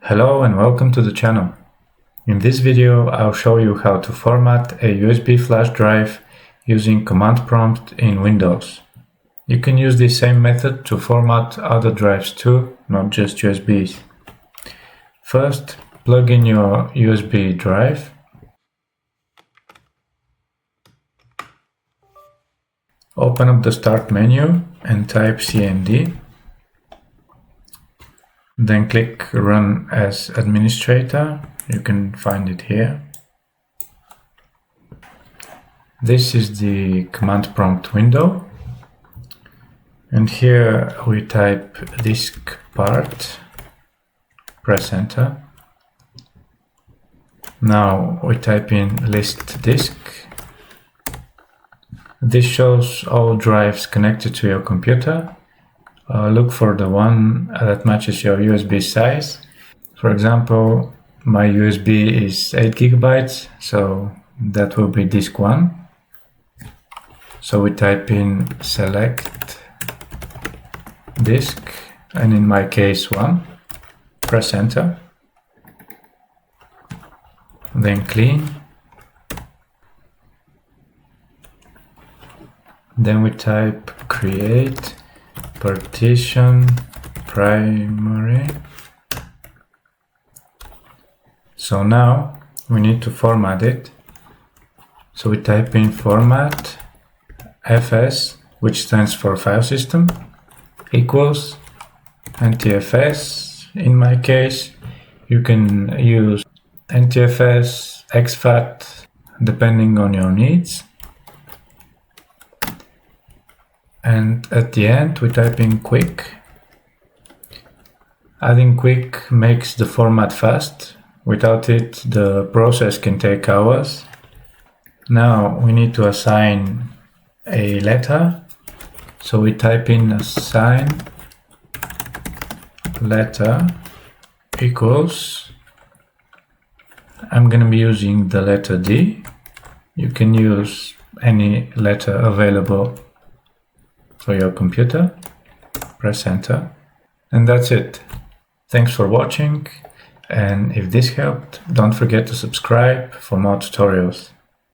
Hello and welcome to the channel. In this video I'll show you how to format a USB flash drive using command prompt in Windows. You can use the same method to format other drives too, not just USBs. First, plug in your USB drive. Open up the Start menu and type CMD. Then click Run as Administrator. You can find it here. This is the command prompt window. And here we type disk part. Press Enter. Now we type in list disk. This shows all drives connected to your computer. Look for the one that matches your USB size. For example, my USB is 8 GB, so that will be disk 1. So we type in select disk, and in my case 1. Press Enter. Then clean. Then we type create partition primary. So now we need to format it. So we type in format fs, which stands for file system, equals NTFS. In my case, you can use NTFS, exFAT, depending on your needs. And at the end, we type in quick. Adding quick makes the format fast. Without it, the process can take hours. Now we need to assign a letter. So we type in assign letter equals. I'm going to be using the letter D. You can use any letter available for your computer. Press Enter. And that's it. Thanks for watching. And if this helped, don't forget to subscribe for more tutorials.